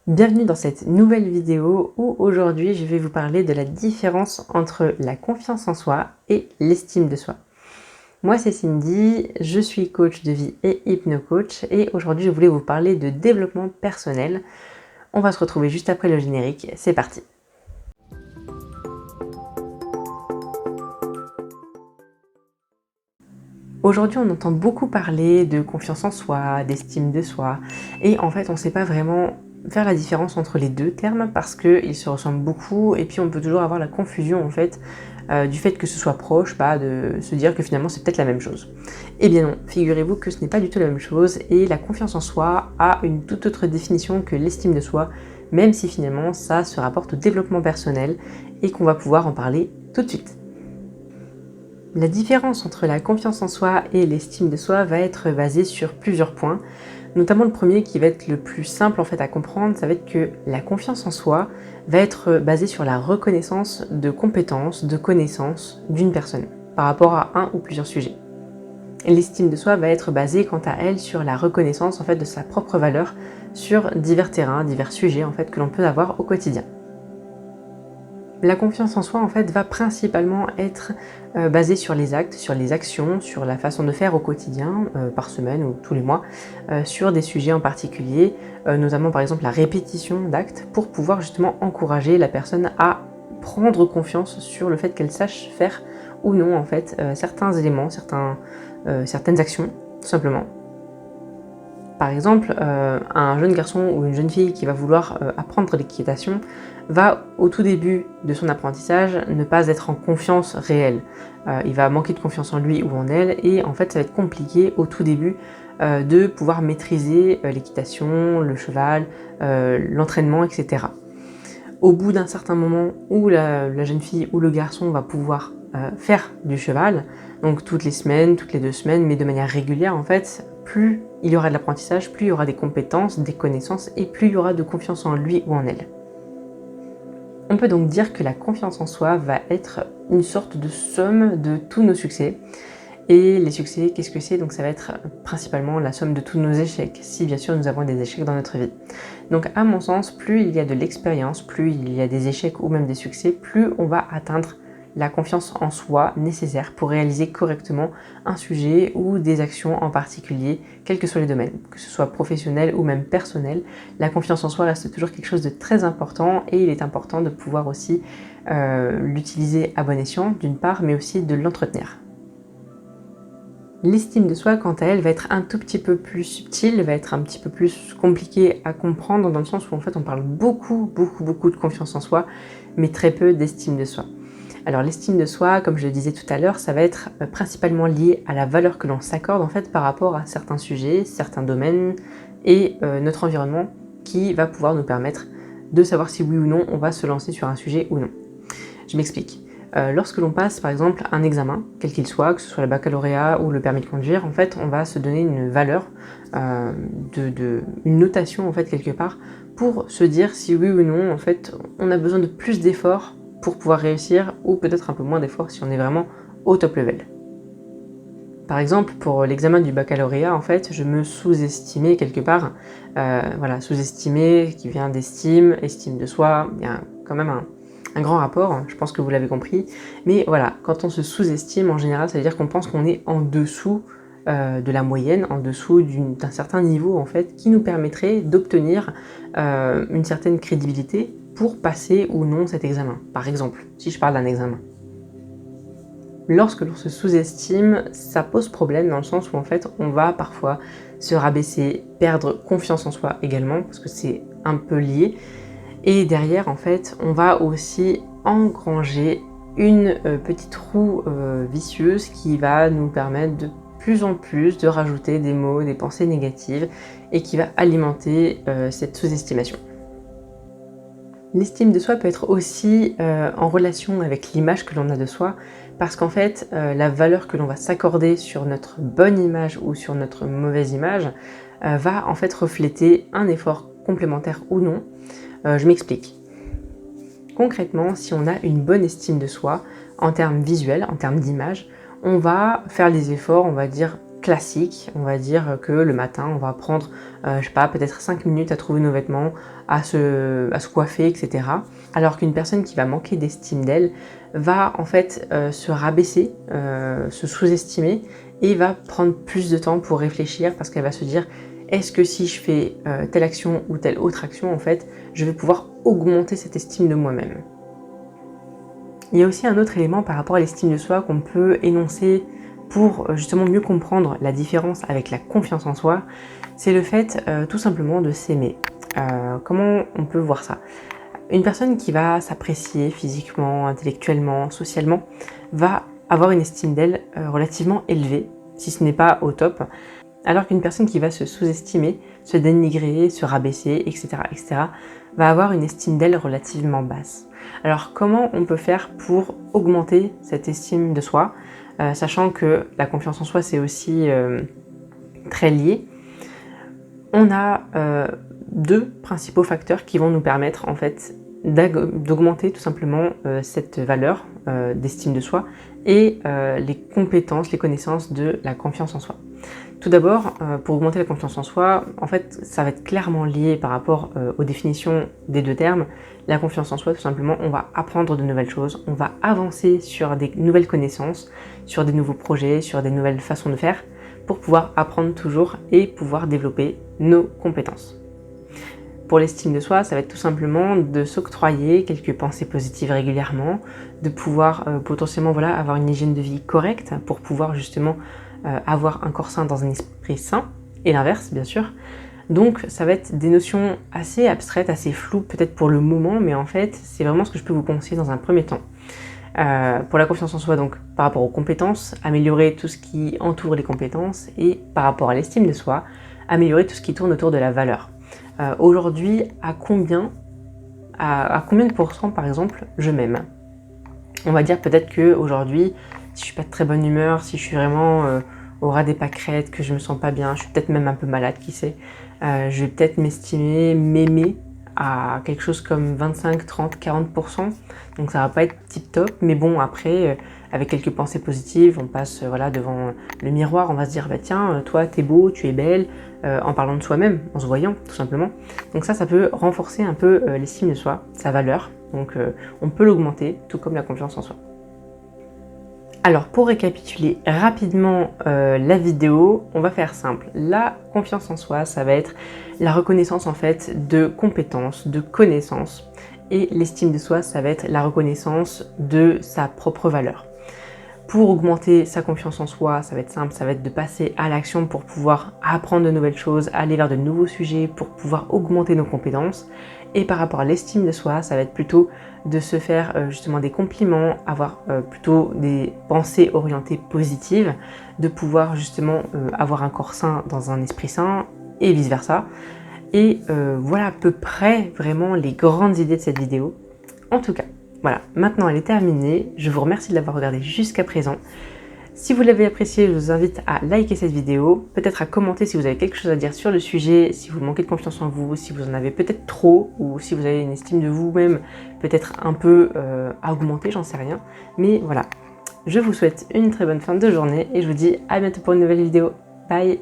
Bienvenue dans cette nouvelle vidéo où aujourd'hui je vais vous parler de la différence entre la confiance en soi et l'estime de soi. Moi c'est Cindy, je suis coach de vie et hypno-coach et aujourd'hui je voulais vous parler de développement personnel. On va se retrouver juste après le générique, c'est parti. Aujourd'hui on entend beaucoup parler de confiance en soi, d'estime de soi et en fait on ne sait pas vraiment faire la différence entre les deux termes parce qu'ils se ressemblent beaucoup et puis on peut toujours avoir la confusion en fait du fait que ce soit proche, de se dire que finalement c'est peut-être la même chose. Eh bien non, figurez-vous que ce n'est pas du tout la même chose et la confiance en soi a une toute autre définition que l'estime de soi, même si finalement ça se rapporte au développement personnel et qu'on va pouvoir en parler tout de suite. La différence entre la confiance en soi et l'estime de soi va être basée sur plusieurs points. Notamment le premier qui va être le plus simple en fait à comprendre, ça va être que la confiance en soi va être basée sur la reconnaissance de compétences, de connaissances d'une personne par rapport à un ou plusieurs sujets. Et l'estime de soi va être basée quant à elle sur la reconnaissance en fait de sa propre valeur sur divers terrains, divers sujets en fait que l'on peut avoir au quotidien. La confiance en soi en fait va principalement être basée sur les actes, sur les actions, sur la façon de faire au quotidien, par semaine ou tous les mois, sur des sujets en particulier, notamment par exemple la répétition d'actes pour pouvoir justement encourager la personne à prendre confiance sur le fait qu'elle sache faire ou non en fait certains éléments, certaines actions, tout simplement. Par exemple, un jeune garçon ou une jeune fille qui va vouloir apprendre l'équitation va, au tout début de son apprentissage, ne pas être en confiance réelle. Il va manquer de confiance en lui ou en elle et en fait ça va être compliqué au tout début de pouvoir maîtriser l'équitation, le cheval, l'entraînement, etc. Au bout d'un certain moment où la jeune fille ou le garçon va pouvoir faire du cheval, donc toutes les semaines, toutes les 2 semaines, mais de manière régulière en fait, plus il y aura de l'apprentissage, plus il y aura des compétences, des connaissances et plus il y aura de confiance en lui ou en elle. On peut donc dire que la confiance en soi va être une sorte de somme de tous nos succès. Et les succès, qu'est-ce que c'est? Donc ça va être principalement la somme de tous nos échecs, si bien sûr nous avons des échecs dans notre vie. Donc à mon sens, plus il y a de l'expérience, plus il y a des échecs ou même des succès, plus on va atteindre la confiance en soi nécessaire pour réaliser correctement un sujet ou des actions en particulier, quels que soient les domaines, que ce soit professionnel ou même personnel. La confiance en soi reste toujours quelque chose de très important et il est important de pouvoir aussi l'utiliser à bon escient d'une part, mais aussi de l'entretenir. L'estime de soi, quant à elle, va être un tout petit peu plus subtile, va être un petit peu plus compliquée à comprendre dans le sens où en fait on parle beaucoup de confiance en soi, mais très peu d'estime de soi. Alors l'estime de soi, comme je le disais tout à l'heure, ça va être principalement lié à la valeur que l'on s'accorde en fait par rapport à certains sujets, certains domaines et notre environnement qui va pouvoir nous permettre de savoir si oui ou non on va se lancer sur un sujet ou non. Je m'explique. Lorsque l'on passe par exemple un examen, quel qu'il soit, que ce soit le baccalauréat ou le permis de conduire, en fait on va se donner une valeur, une notation en fait quelque part pour se dire si oui ou non en fait on a besoin de plus d'efforts pour pouvoir réussir ou peut-être un peu moins d'efforts si on est vraiment au top level. Par exemple, pour l'examen du baccalauréat, en fait, je me sous-estimais quelque part, sous-estimer qui vient d'estime, estime de soi, il y a quand même un grand rapport, je pense que vous l'avez compris, mais voilà, quand on se sous-estime, en général, ça veut dire qu'on pense qu'on est en dessous de la moyenne, en dessous d'un certain niveau, en fait, qui nous permettrait d'obtenir une certaine crédibilité pour passer ou non cet examen, par exemple, si je parle d'un examen. Lorsque l'on se sous-estime, ça pose problème dans le sens où en fait on va parfois se rabaisser, perdre confiance en soi également, parce que c'est un peu lié. Et derrière en fait on va aussi engranger une petite roue vicieuse qui va nous permettre de plus en plus de rajouter des mots, des pensées négatives et qui va alimenter cette sous-estimation. L'estime de soi peut être aussi en relation avec l'image que l'on a de soi, parce qu'en fait, la valeur que l'on va s'accorder sur notre bonne image ou sur notre mauvaise image va en fait refléter un effort complémentaire ou non. Je m'explique. Concrètement, si on a une bonne estime de soi, en termes visuels, en termes d'image, on va faire les efforts, on va dire classique, on va dire que le matin, on va prendre, je sais pas, peut-être 5 minutes à trouver nos vêtements, à se coiffer, etc. Alors qu'une personne qui va manquer d'estime d'elle va en fait se rabaisser, se sous-estimer et va prendre plus de temps pour réfléchir parce qu'elle va se dire est-ce que si je fais telle action ou telle autre action, en fait, je vais pouvoir augmenter cette estime de moi-même. Il y a aussi un autre élément par rapport à l'estime de soi qu'on peut énoncer pour justement mieux comprendre la différence avec la confiance en soi, c'est le fait tout simplement de s'aimer. Comment on peut voir ça? Une personne qui va s'apprécier physiquement, intellectuellement, socialement, va avoir une estime d'elle relativement élevée, si ce n'est pas au top, alors qu'une personne qui va se sous-estimer, se dénigrer, se rabaisser, etc., etc., va avoir une estime d'elle relativement basse. Alors comment on peut faire pour augmenter cette estime de soi, sachant que la confiance en soi c'est aussi très lié? On a deux principaux facteurs qui vont nous permettre en fait d'augmenter tout simplement cette valeur d'estime de soi et les compétences, les connaissances de la confiance en soi. Tout d'abord, pour augmenter la confiance en soi, en fait, ça va être clairement lié par rapport aux définitions des deux termes. La confiance en soi, tout simplement, on va apprendre de nouvelles choses, on va avancer sur des nouvelles connaissances, sur des nouveaux projets, sur des nouvelles façons de faire, pour pouvoir apprendre toujours et pouvoir développer nos compétences. Pour l'estime de soi, ça va être tout simplement de s'octroyer quelques pensées positives régulièrement, de pouvoir potentiellement avoir une hygiène de vie correcte pour pouvoir justement avoir un corps sain dans un esprit sain, et l'inverse bien sûr. Donc ça va être des notions assez abstraites, assez floues peut-être pour le moment, mais en fait c'est vraiment ce que je peux vous conseiller dans un premier temps. Pour la confiance en soi, donc par rapport aux compétences, améliorer tout ce qui entoure les compétences, et par rapport à l'estime de soi, améliorer tout ce qui tourne autour de la valeur. Aujourd'hui, à combien de pourcents par exemple je m'aime? On va dire peut-être qu'aujourd'hui, si je suis pas de très bonne humeur, si je suis vraiment au ras des pâquerettes, que je me sens pas bien, je suis peut-être même un peu malade, qui sait, je vais peut-être m'aimer à quelque chose comme 25, 30, 40%. Donc ça va pas être tip top, mais bon après, avec quelques pensées positives, on passe devant le miroir, on va se dire bah tiens, toi t'es beau, tu es belle, en parlant de soi-même, en se voyant tout simplement. Donc ça peut renforcer un peu l'estime de soi, sa valeur. Donc on peut l'augmenter, tout comme la confiance en soi. Alors pour récapituler rapidement la vidéo, on va faire simple. La confiance en soi, ça va être la reconnaissance en fait de compétences, de connaissances, et l'estime de soi, ça va être la reconnaissance de sa propre valeur. Pour augmenter sa confiance en soi, ça va être simple, ça va être de passer à l'action pour pouvoir apprendre de nouvelles choses, aller vers de nouveaux sujets, pour pouvoir augmenter nos compétences. Et par rapport à l'estime de soi, ça va être plutôt de se faire justement des compliments, avoir plutôt des pensées orientées positives, de pouvoir justement avoir un corps sain dans un esprit sain et vice versa. Et voilà à peu près vraiment les grandes idées de cette vidéo. En tout cas, voilà, maintenant elle est terminée. Je vous remercie de l'avoir regardée jusqu'à présent. Si vous l'avez apprécié, je vous invite à liker cette vidéo, peut-être à commenter si vous avez quelque chose à dire sur le sujet, si vous manquez de confiance en vous, si vous en avez peut-être trop, ou si vous avez une estime de vous-même peut-être un peu à augmenter, j'en sais rien. Mais voilà, je vous souhaite une très bonne fin de journée et je vous dis à bientôt pour une nouvelle vidéo. Bye!